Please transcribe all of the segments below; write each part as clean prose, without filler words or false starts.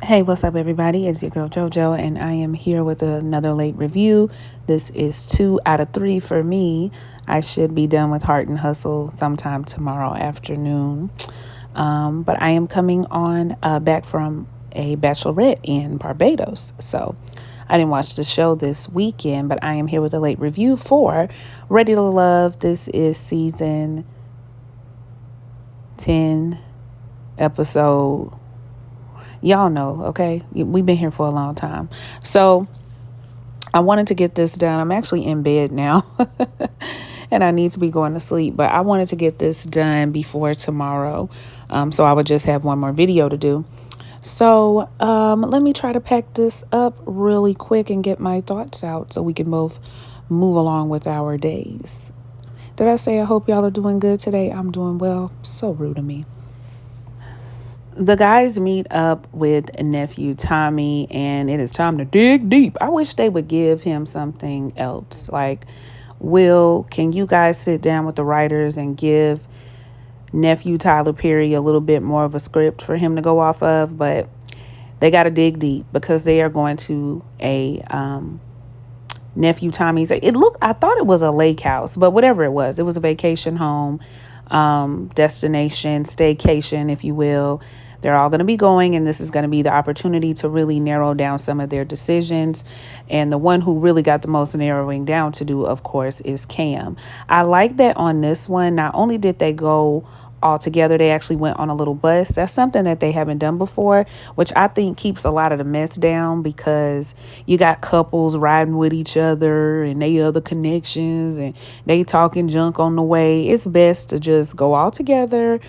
Hey, what's up, everybody? It's your girl JoJo, and I am here with another late review. This is 2 out of 3 for me. I should be done with Heart and Hustle sometime tomorrow afternoon. But I am coming on back from a bachelorette in Barbados. So I didn't watch the show this weekend, but I am here with a late review for Ready to Love. This is season 10, episode. Y'all know, okay? We've been here for a long time. So I wanted to get this done. I'm actually in bed now and I need to be going to sleep, but I wanted to get this done before tomorrow. So I would just have one more video to do. So let me try to pack this up really quick and get my thoughts out so we can both move along with our days. Did I say I hope y'all are doing good today? I'm doing well. So rude of me. The guys meet up with nephew Tommy, and it is time to dig deep. I wish they would give him something else. Like, can you guys sit down with the writers and give nephew Tyler Perry a little bit more of a script for him to go off of? But they got to dig deep because they are going to a nephew Tommy's. I thought it was a lake house, but whatever it was a vacation home, destination, staycation, if you will. They're all going to be going, and this is going to be the opportunity to really narrow down some of their decisions. And the one who really got the most narrowing down to do, of course, is Cam. I like that on this one. Not only did they go all together, they actually went on a little bus. That's something that they haven't done before, which I think keeps a lot of the mess down, because you got couples riding with each other and they other connections and they talking junk on the way. It's best to just go all together,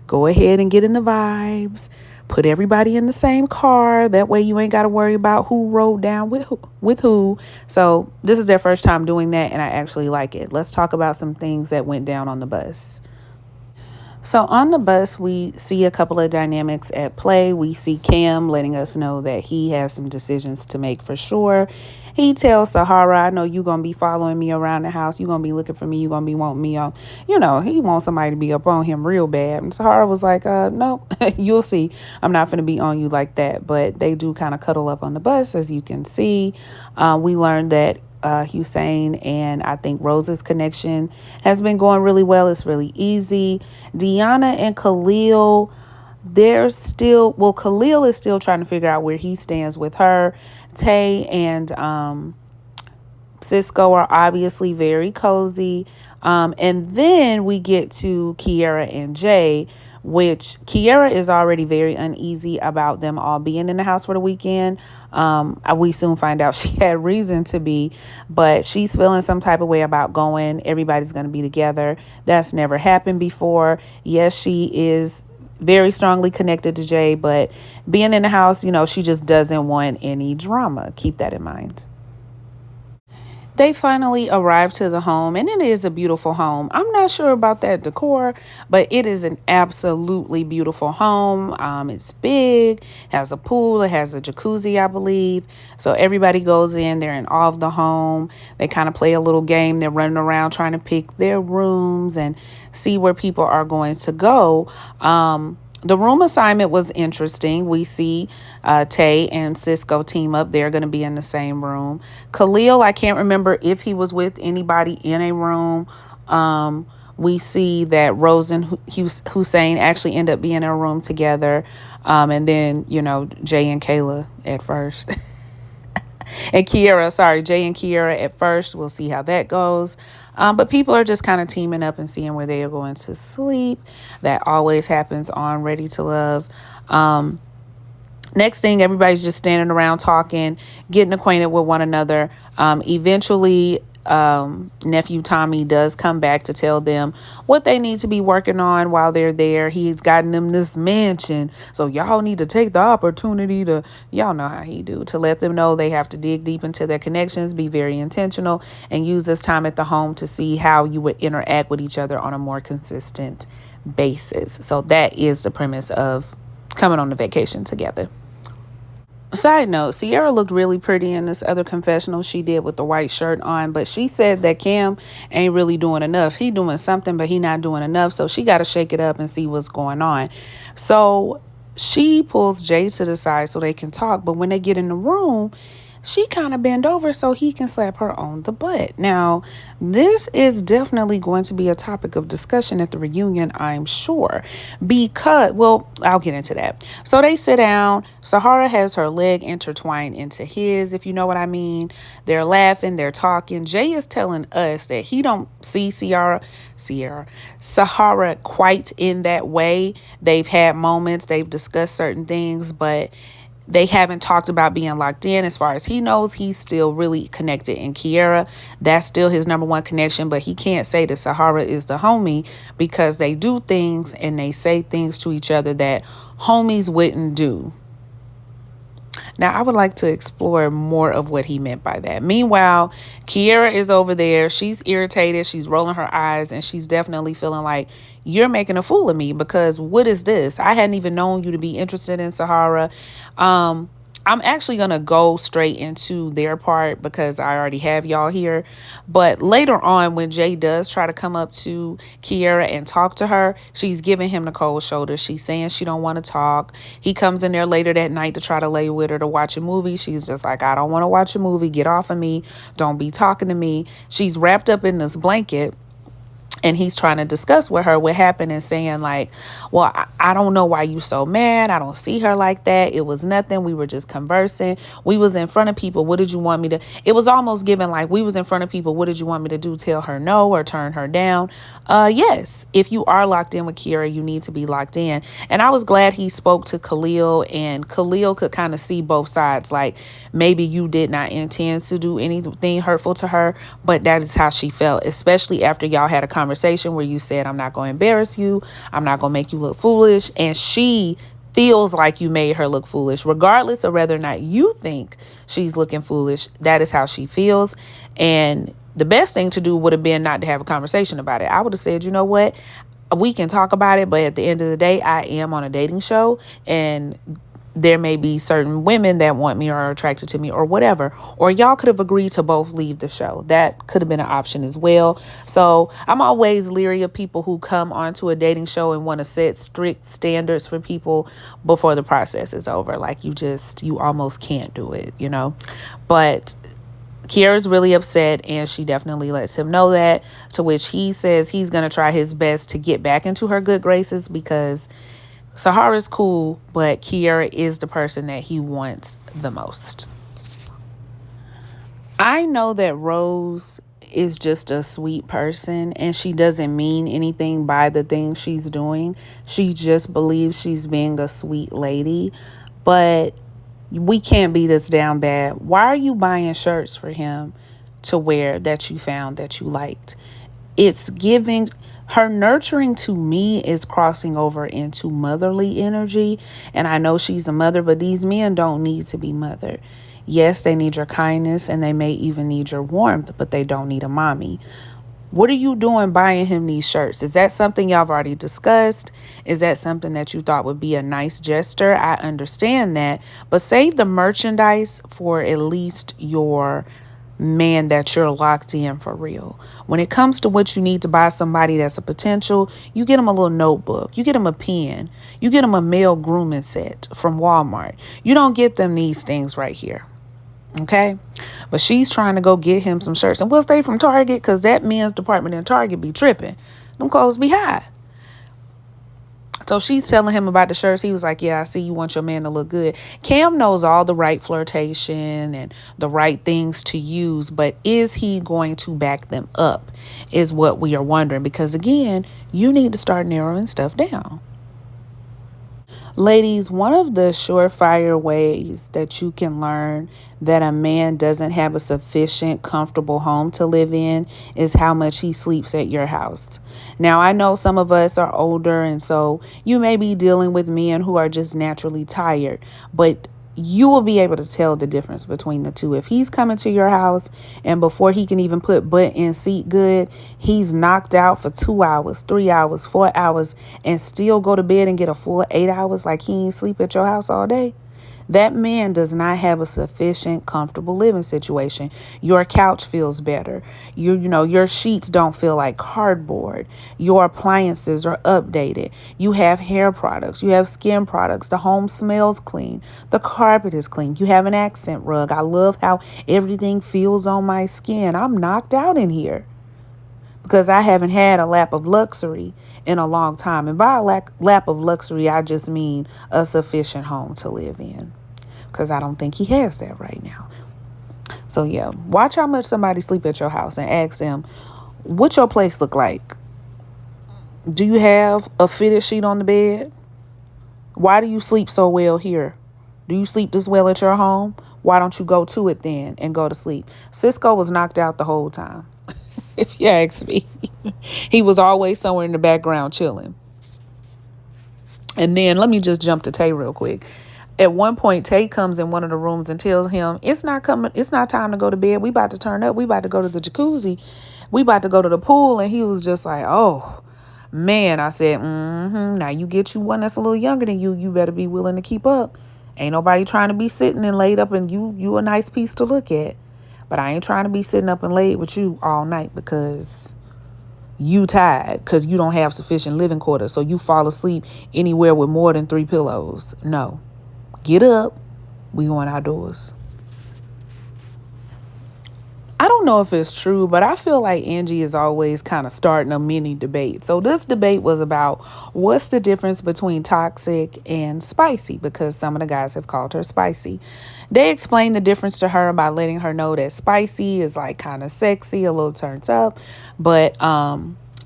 go ahead and get in the vibes, put everybody in the same car. That way you ain't got to worry about who rode down with who. So this is their first time doing that, and I actually like it. Let's talk about some things that went down on the bus. So on the bus, we see a couple of dynamics at play. We see Cam letting us know that he has some decisions to make for sure. He tells Sahara, I know you're going to be following me around the house. You're going to be looking for me. You're going to be wanting me on. He wants somebody to be up on him real bad. And Sahara was like, no, you'll see. I'm not going to be on you like that. But they do kind of cuddle up on the bus, as you can see. We learned that Hussein and I think Rose's connection has been going really well. It's really easy. Deanna and Khalil, Khalil is still trying to figure out where he stands with her. Tay and Cisco are obviously very cozy. And then we get to Kiera and Jay, which Kiera is already very uneasy about them all being in the house for the weekend. We soon find out she had reason to be, but she's feeling some type of way about going. Everybody's going to be together. That's never happened before. Yes, she is very strongly connected to Jay, but being in the house, she just doesn't want any drama. Keep that in mind. They finally arrived to the home, and it is a beautiful home. I'm not sure about that decor, but it is an absolutely beautiful home. It's big, has a pool, it has a jacuzzi, I believe. So everybody goes in, they're in awe of the home. They kind of play a little game. They're running around trying to pick their rooms and see where people are going to go. The room assignment was interesting. We see Tay and Cisco team up. They're going to be in the same room. Khalil, I can't remember if he was with anybody in a room. We see that Rose and Hussein actually end up being in a room together. And then, Jay and Kayla at first. And Jay and Kiera at first. We'll see how that goes. But people are just kind of teaming up and seeing where they are going to sleep. That always happens on Ready to Love. Next thing, everybody's just standing around talking, getting acquainted with one another. Eventually, nephew Tommy does come back to tell them what they need to be working on while they're there. He's gotten them this mansion, so y'all need to take the opportunity to, y'all know how he do, to let them know they have to dig deep into their connections, be very intentional, and use this time at the home to see how you would interact with each other on a more consistent basis. So that is the premise of coming on the vacation together. Side note, Sierra looked really pretty in this other confessional she did with the white shirt on, but she said that Cam ain't really doing enough. He doing something, but he not doing enough, so she got to shake it up and see what's going on. So she pulls Jay to the side so they can talk. But when they get in the room, she kind of bend over so he can slap her on the butt. Now, this is definitely going to be a topic of discussion at the reunion, I'm sure. Because, well, I'll get into that. So they sit down. Sahara has her leg intertwined into his, if you know what I mean. They're laughing, they're talking. Jay is telling us that he don't see Sahara quite in that way. They've had moments, they've discussed certain things, but they haven't talked about being locked in. As far as he knows, he's still really connected in Kiera. That's still his number one connection, but he can't say that Sahara is the homie because they do things and they say things to each other that homies wouldn't do. Now, I would like to explore more of what he meant by that. Meanwhile, Kiera is over there. She's irritated. She's rolling her eyes, and she's definitely feeling like, you're making a fool of me, because what is this? I hadn't even known you to be interested in Sahara. I'm actually going to go straight into their part because I already have y'all here. But later on, when Jay does try to come up to Kiera and talk to her, she's giving him the cold shoulder. She's saying she don't want to talk. He comes in there later that night to try to lay with her to watch a movie. She's just like, I don't want to watch a movie. Get off of me. Don't be talking to me. She's wrapped up in this blanket. And he's trying to discuss with her what happened and saying like, well, I don't know why you so mad. I don't see her like that. It was nothing. We were just conversing. We was in front of people. What did you want me to? It was almost given like, we was in front of people. What did you want me to do? Tell her no or turn her down? Yes. If you are locked in with Kiera, you need to be locked in. And I was glad he spoke to Khalil, and Khalil could kind of see both sides. Like, maybe you did not intend to do anything hurtful to her, but that is how she felt, especially after y'all had a conversation where you said, I'm not going to embarrass you. I'm not going to make you look foolish. And she feels like you made her look foolish, regardless of whether or not you think she's looking foolish. That is how she feels. And the best thing to do would have been not to have a conversation about it. I would have said, you know what? We can talk about it, but at the end of the day, I am on a dating show, and there may be certain women that want me or are attracted to me or whatever. Or y'all could have agreed to both leave the show. That could have been an option as well. So I'm always leery of people who come onto a dating show and want to set strict standards for people before the process is over. Like, you almost can't do it, you know. But Kiera's really upset, and she definitely lets him know that, to which he says he's going to try his best to get back into her good graces, because Sahara's cool, but Kiera is the person that he wants the most. I know that Rose is just a sweet person, and she doesn't mean anything by the things she's doing. She just believes she's being a sweet lady. But we can't be this down bad. Why are you buying shirts for him to wear that you found that you liked? It's giving, her nurturing to me is crossing over into motherly energy. And I know she's a mother, but these men don't need to be mothered. Yes, they need your kindness, and they may even need your warmth, but they don't need a mommy. What are you doing buying him these shirts? Is that something y'all have already discussed? Is that something that you thought would be a nice gesture? I understand that, but save the merchandise for at least your man that you're locked in for real. When it comes to what you need to buy somebody that's a potential, you get them a little notebook, you get them a pen, you get them a male grooming set from Walmart. You don't get them these things right here. Okay, but she's trying to go get him some shirts, and we'll stay from Target because that men's department in Target be tripping. Them clothes be high. So she's telling him about the shirts. He was like, yeah, I see you want your man to look good. Cam knows all the right flirtation and the right things to use, but is he going to back them up is what we are wondering, because again, you need to start narrowing stuff down. Ladies, one of the surefire ways that you can learn that a man doesn't have a sufficient, comfortable home to live in is how much he sleeps at your house. Now, I know some of us are older, and so you may be dealing with men who are just naturally tired, but you will be able to tell the difference between the two. If he's coming to your house and before he can even put butt in seat good, he's knocked out for 2 hours, 3 hours, 4 hours, and still go to bed and get a full 8 hours like he ain't sleep at your house all day, That man does not have a sufficient, comfortable living situation. Your couch feels better. Your sheets don't feel like cardboard. Your appliances are updated. You have hair products. You have skin products. The home smells clean. The carpet is clean. You have an accent rug. I love how everything feels on my skin. I'm knocked out in here because I haven't had a lap of luxury in a long time. And by a lap of luxury, I just mean a sufficient home to live in, because I don't think he has that right now. So yeah, watch how much somebody sleep at your house and ask them, what your place look like? Do you have a fitted sheet on the bed? Why do you sleep so well here? Do you sleep this well at your home? Why don't you go to it then and go to sleep? Cisco was knocked out the whole time. If you ask me, he was always somewhere in the background chilling. And then let me just jump to Tay real quick. At one point, Tay comes in one of the rooms and tells him, it's not time to go to bed. We about to turn up. We about to go to the jacuzzi. We about to go to the pool. And he was just like, oh, man. I said, now you get you one that's a little younger than you. You better be willing to keep up. Ain't nobody trying to be sitting and laid up and you a nice piece to look at. But I ain't trying to be sitting up and laid with you all night because you tired, because you don't have sufficient living quarters. So you fall asleep anywhere with more than 3 pillows. No. Get up. We going outdoors. I don't know if it's true, but I feel like Angie is always kind of starting a mini debate. So this debate was about what's the difference between toxic and spicy, because some of the guys have called her spicy. They explained the difference to her by letting her know that spicy is like kind of sexy, a little turned up, but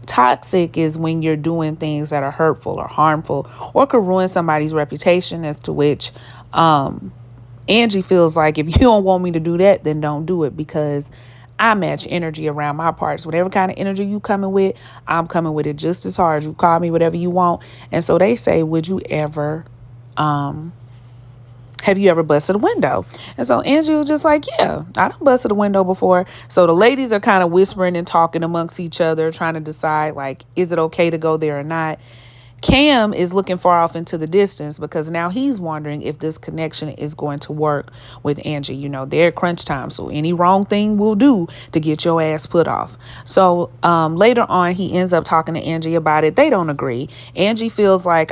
toxic is when you're doing things that are hurtful or harmful or could ruin somebody's reputation, as to which Angie feels like if you don't want me to do that, then don't do it, because I match energy around my parts. Whatever kind of energy you coming with, I'm coming with it just as hard. You call me whatever you want. And so they say, would you ever, have you ever busted a window? And so Angie was just like, yeah, I done busted a window before. So the ladies are kind of whispering and talking amongst each other, trying to decide, like, is it okay to go there or not? Cam is looking far off into the distance because now he's wondering if this connection is going to work with Angie. They're crunch time, so any wrong thing will do to get your ass put off. So later on, he ends up talking to Angie about it. They don't agree. Angie feels like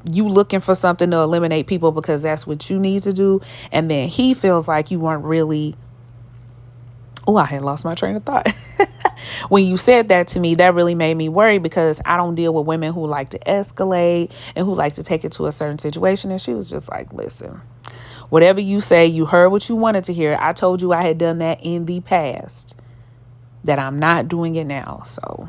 you looking for something to eliminate people because that's what you need to do. And then he feels like you weren't really... Oh, I had lost my train of thought. When you said that to me, that really made me worry, because I don't deal with women who like to escalate and who like to take it to a certain situation. And she was just like, listen, whatever you say, you heard what you wanted to hear. I told you I had done that in the past, that I'm not doing it now. So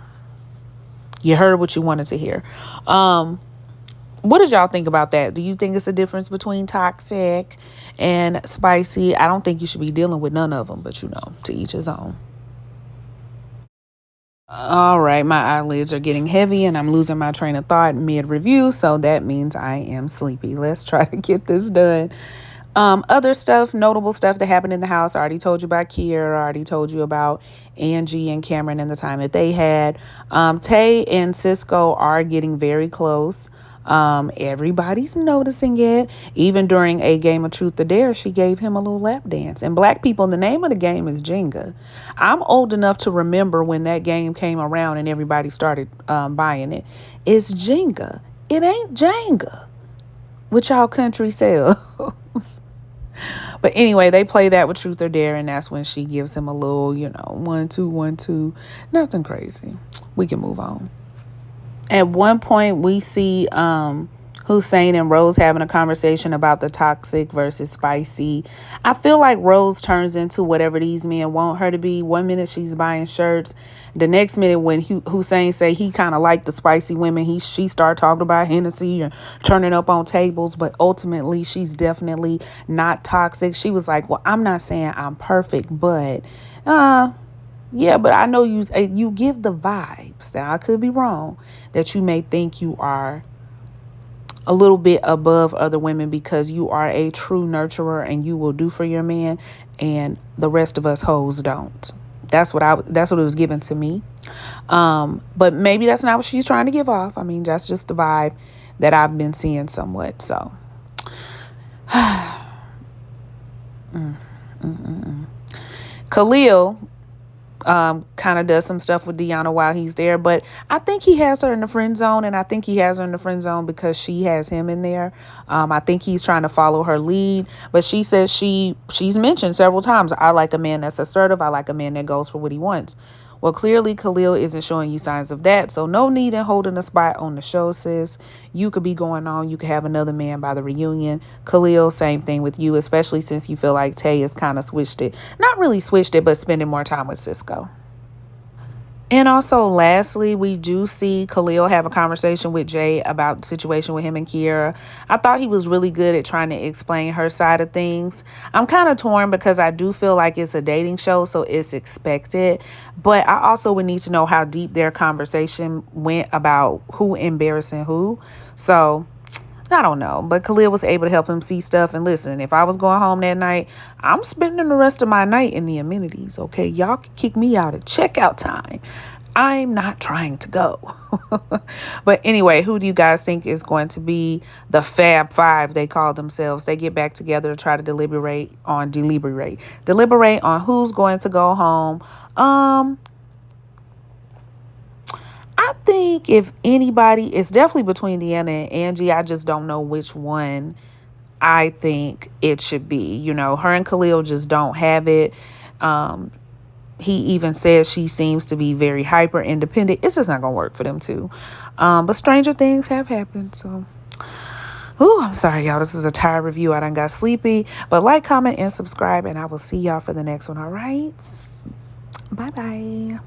you heard what you wanted to hear. What did y'all think about that? Do you think it's a difference between toxic and spicy? I don't think you should be dealing with none of them, but to each his own. All right, my eyelids are getting heavy and I'm losing my train of thought mid-review, so that means I am sleepy. Let's try to get this done. Other stuff, notable stuff that happened in the house. I already told you about Kiera. I already told you about Angie and Cameron and the time that they had. Tay and Cisco are getting very close. Everybody's noticing it. Even during a game of Truth or Dare, she gave him a little lap dance. And black people, the name of the game is Jenga. I'm old enough to remember when that game came around and everybody started buying it. It's Jenga. It ain't Jenga, which y'all country sells. But anyway, they play that with Truth or Dare, and that's when she gives him a little, 1, 2, 1, 2. Nothing crazy. We can move on. At one point, we see Hussein and Rose having a conversation about the toxic versus spicy. I feel like Rose turns into whatever these men want her to be. One minute she's buying shirts. The next minute, when Hussein say he kind of liked the spicy women, she start talking about Hennessy and turning up on tables. But ultimately, she's definitely not toxic. She was like, well, I'm not saying I'm perfect, but yeah, but I know you give the vibes that I could be wrong, that you may think you are a little bit above other women because you are a true nurturer and you will do for your man, and the rest of us hoes don't. That's what it was given to me. But maybe that's not what she's trying to give off. I mean, that's just the vibe that I've been seeing somewhat. So Khalil kind of does some stuff with Deanna while he's there, but I think he has her in the friend zone, and I think he has her in the friend zone because she has him in there. I think he's trying to follow her lead, but she says she's mentioned several times, I like a man that's assertive. I like a man that goes for what he wants. Well, clearly Khalil isn't showing you signs of that, so no need in holding a spot on the show, sis. You could be going on. You could have another man by the reunion. Khalil, same thing with you, especially since you feel like Tay has kind of switched it. Not really switched it, but spending more time with Cisco. And also, lastly, we do see Khalil have a conversation with Jay about the situation with him and Kiera. I thought he was really good at trying to explain her side of things. I'm kind of torn because I do feel like it's a dating show, so it's expected. But I also would need to know how deep their conversation went about who embarrassing who. So I don't know, but Khalil was able to help him see stuff. And listen, if I was going home that night, I'm spending the rest of my night in the amenities, okay? Y'all can kick me out at checkout time. I'm not trying to go. But anyway, who do you guys think is going to be the Fab Five, they call themselves? They get back together to try to deliberate on who's going to go home. I think if anybody, it's definitely between Deanna and Angie. I just don't know which one I think it should be. You know, her and Khalil just don't have it. He even says she seems to be very hyper independent. It's just not going to work for them two. But stranger things have happened. So, I'm sorry, y'all. This is a tired review. I done got sleepy. But like, comment, and subscribe. And I will see y'all for the next one. All right. Bye-bye.